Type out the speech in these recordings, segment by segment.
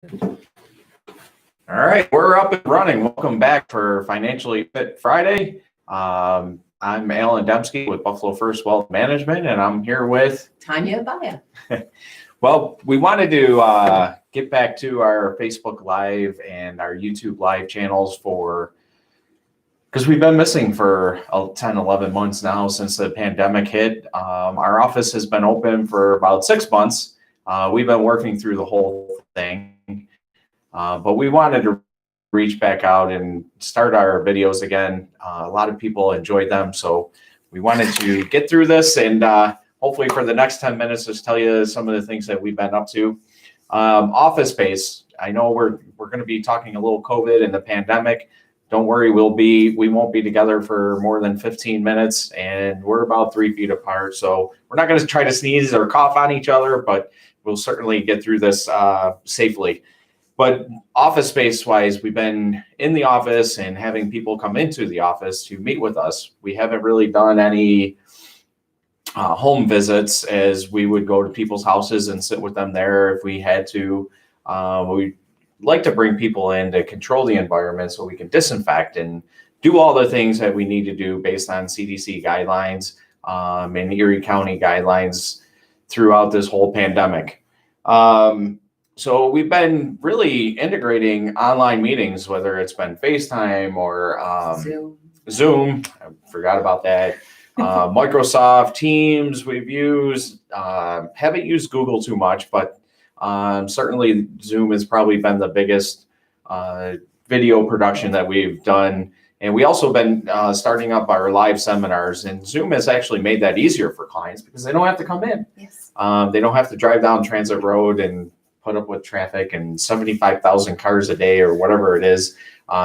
All right, we're up and running. Welcome back for Financially Fit Friday. I'm Alan Dembski with Buffalo First Wealth Management, and I'm here with Tanya Abaya. Well, we wanted to get back to our Facebook Live and our YouTube Live channels because we've been missing for 10, 11 months now since the pandemic hit. Our office has been open for about 6 months. We've been working through the whole thing. But we wanted to reach back out and start our videos again. A lot of people enjoyed them, so we wanted to get through this and hopefully for the next 10 minutes just tell you some of the things that we've been up to. Office space. I know we're going to be talking a little COVID and the pandemic. Don't worry, we won't be together for more than 15 minutes, and we're about 3 feet apart. So we're not going to try to sneeze or cough on each other, but we'll certainly get through this safely. But office space wise, we've been in the office and having people come into the office to meet with us. We haven't really done any home visits as we would go to people's houses and sit with them there if we had to. We like to bring people in to control the environment so we can disinfect and do all the things that we need to do based on CDC guidelines and Erie County guidelines throughout this whole pandemic. So we've been really integrating online meetings, whether it's been FaceTime or Zoom. I forgot about that. Microsoft Teams we've used. Haven't used Google too much, but certainly Zoom has probably been the biggest video production that we've done. And we also been starting up our live seminars, and Zoom has actually made that easier for clients because they don't have to come in. Yes. They don't have to drive down Transit Road and put up with traffic and 75,000 cars a day or whatever it is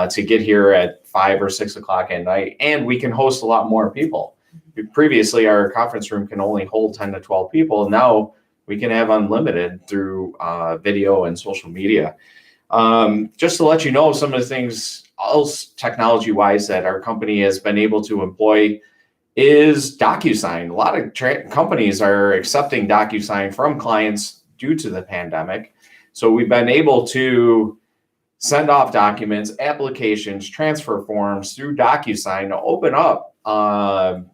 to get here at 5 or 6 o'clock at night. And we can host a lot more people. Previously, our conference room can only hold 10 to 12 people. Now we can have unlimited through video and social media. Just to let you know, some of the things else technology-wise that our company has been able to employ is DocuSign. A lot of companies are accepting DocuSign from clients due to the pandemic. So we've been able to send off documents, applications, transfer forms through DocuSign to open up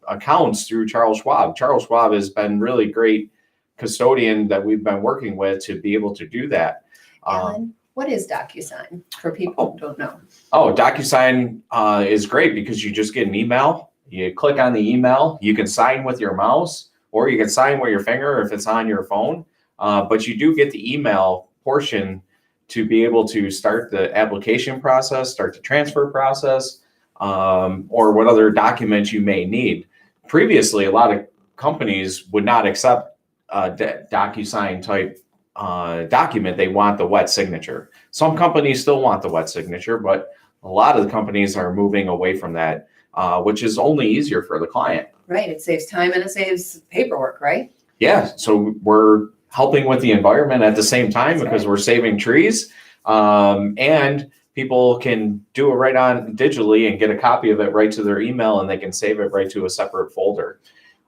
accounts through Charles Schwab. Charles Schwab has been really great custodian that we've been working with to be able to do that. Alan, what is DocuSign for people who don't know? Oh, DocuSign is great because you just get an email. You click on the email, you can sign with your mouse, or you can sign with your finger if it's on your phone. But you do get the email portion to be able to start the application process, start the transfer process, or what other documents you may need. Previously, a lot of companies would not accept DocuSign type document. They want the wet signature. Some companies still want the wet signature, but a lot of the companies are moving away from that, which is only easier for the client. Right. It saves time and it saves paperwork, right? Yeah. So we're helping with the environment at the same time because we're saving trees, and people can do it right on digitally and get a copy of it right to their email, and they can save it right to a separate folder.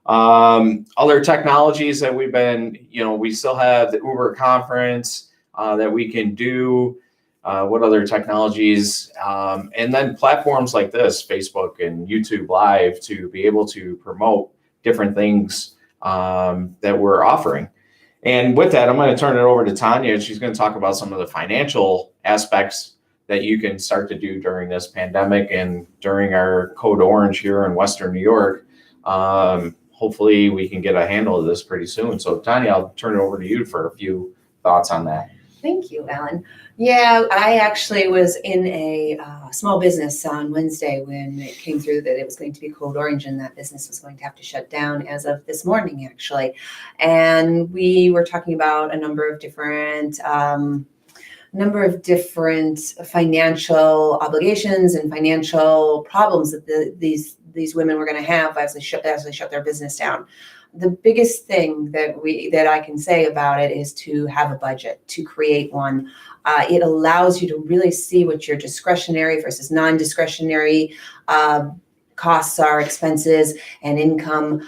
Other technologies that we've been, we still have the Uber conference that we can do. What other technologies? And then platforms like this, Facebook and YouTube Live, to be able to promote different things that we're offering. And with that, I'm going to turn it over to Tanya. She's going to talk about some of the financial aspects that you can start to do during this pandemic and during our Code Orange here in Western New York. Hopefully we can get a handle of this pretty soon. So Tanya, I'll turn it over to you for a few thoughts on that. Thank you, Alan. Yeah, I actually was in a small business on Wednesday when it came through that it was going to be Code Orange and that business was going to have to shut down as of this morning, actually. And we were talking about a number of different financial obligations and financial problems that these women were going to have as they shut their business down. The biggest thing that I can say about it is to have a budget, to create one. It allows you to really see what your discretionary versus non-discretionary costs are, expenses and income,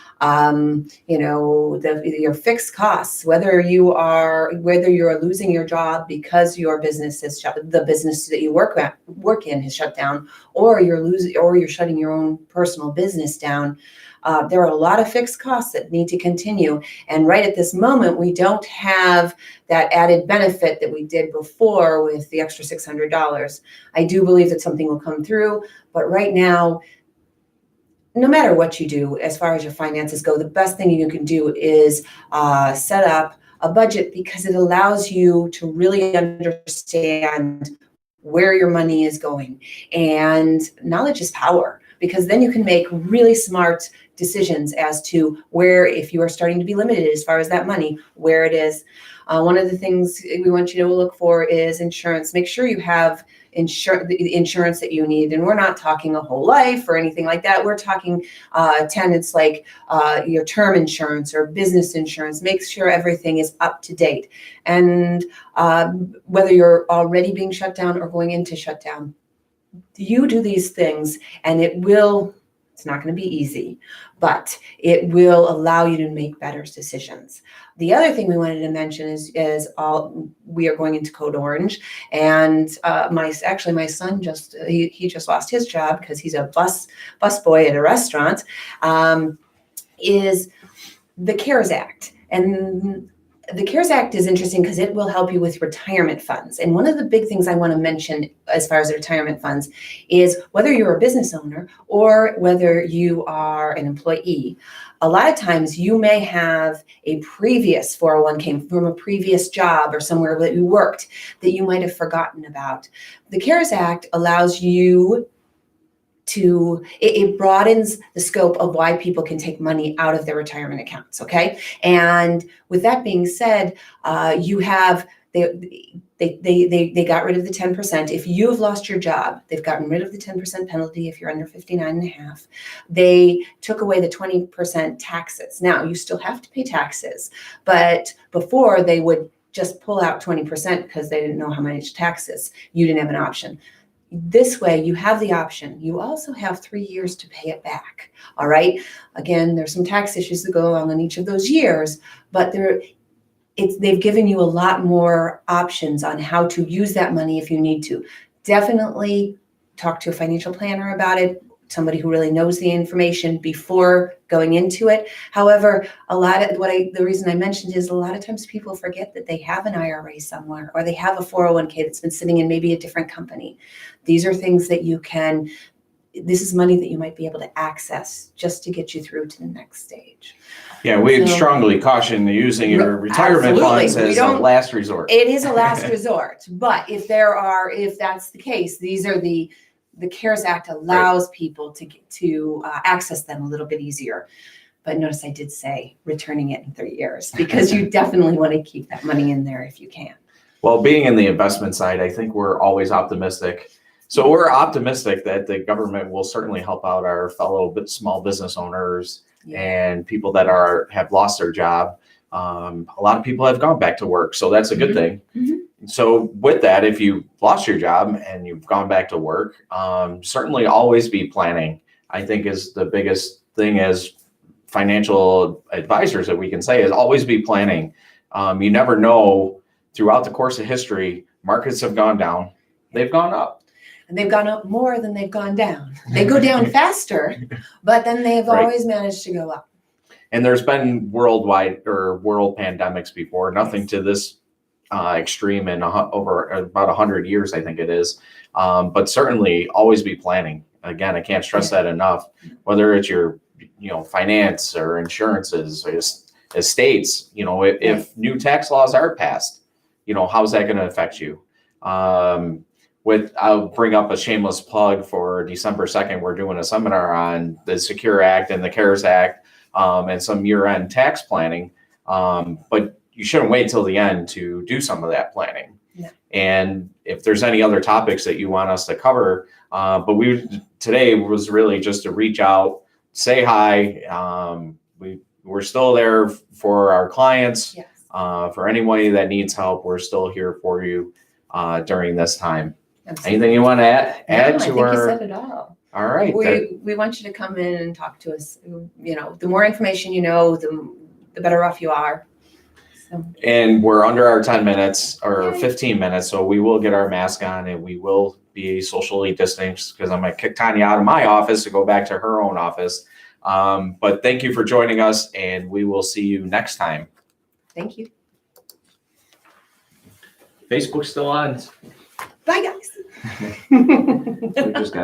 your fixed costs, whether you're losing your job because your business is the business that you work in has shut down, or you're shutting your own personal business down. There are a lot of fixed costs that need to continue. And right at this moment, we don't have that added benefit that we did before with the extra $600. I do believe that something will come through, but right now, no matter what you do, as far as your finances go, the best thing you can do is set up a budget, because it allows you to really understand where your money is going. And knowledge is power, because then you can make really smart decisions as to where, if you are starting to be limited as far as that money, where it is. One of the things we want you to look for is insurance. Make sure you have the insurance that you need. And we're not talking a whole life or anything like that. We're talking tenants like your term insurance or business insurance. Make sure everything is up to date. And whether you're already being shut down or going into shutdown, you do these things, and it's not going to be easy, but it will allow you to make better decisions. The other thing we wanted to mention is we are going into Code Orange, and my son just lost his job because he's a bus boy at a restaurant. Is the CARES Act. And the CARES Act is interesting because it will help you with retirement funds. And one of the big things I want to mention as far as the retirement funds is whether you're a business owner or whether you are an employee. A lot of times you may have a previous 401k from a previous job or somewhere that you worked that you might have forgotten about. The CARES Act allows you it broadens the scope of why people can take money out of their retirement accounts. Okay. And with that being said, you have, they got rid of the 10%. If you've lost your job, they've gotten rid of the 10% penalty if you're under 59 and a half. They took away the 20% taxes. Now you still have to pay taxes, but before they would just pull out 20% because they didn't know how much taxes. You didn't have an option. This way, you have the option. You also have 3 years to pay it back. All right. Again, there's some tax issues that go along in each of those years, but they've given you a lot more options on how to use that money if you need to. Definitely talk to a financial planner about it, somebody who really knows the information before going into it. However, the reason I mentioned is a lot of times people forget that they have an IRA somewhere, or they have a 401k that's been sitting in maybe a different company. These are things that this is money that you might be able to access just to get you through to the next stage. Yeah, we'd strongly caution using your retirement funds as a last resort. It is a last resort, but if that's the case, these are the CARES Act allows people to access them a little bit easier. But notice I did say returning it in 3 years, because you definitely want to keep that money in there if you can. Well, being in the investment side, I think we're always optimistic. So we're optimistic that the government will certainly help out our fellow small business owners and people that have lost their job. A lot of people have gone back to work, so that's a good thing. Mm-hmm. So with that, if you lost your job and you've gone back to work, certainly always be planning, I think, is the biggest thing as financial advisors that we can say, is always be planning. You never know, throughout the course of history, markets have gone down, they've gone up. And they've gone up more than they've gone down. They go down faster, but then they've always managed to go up. And there's been worldwide or world pandemics before, nothing to this extreme in over about 100 years, I think it is. But certainly always be planning. Again, I can't stress that enough, whether it's your, finance or insurances or estates, if new tax laws are passed, how's that going to affect you? I'll bring up a shameless plug for December 2nd. We're doing a seminar on the Secure Act and the CARES Act and some year-end tax planning. But you shouldn't wait till the end to do some of that planning. Yeah. And if there's any other topics that you want us to cover, but today was really just to reach out, say hi. We're still there for our clients. Yes. For anybody that needs help, we're still here for you during this time. Absolutely. Anything you want to add to our? You said it all. All right. We want you to come in and talk to us. You know, the more information you know, the better off you are. So, And we're under our 10 minutes or Yay. 15 minutes, so we will get our mask on and we will be socially distanced because I'm going to kick Tanya out of my office to go back to her own office. But thank you for joining us, and we will see you next time. thank you. Facebook's still on. Bye, guys. We just got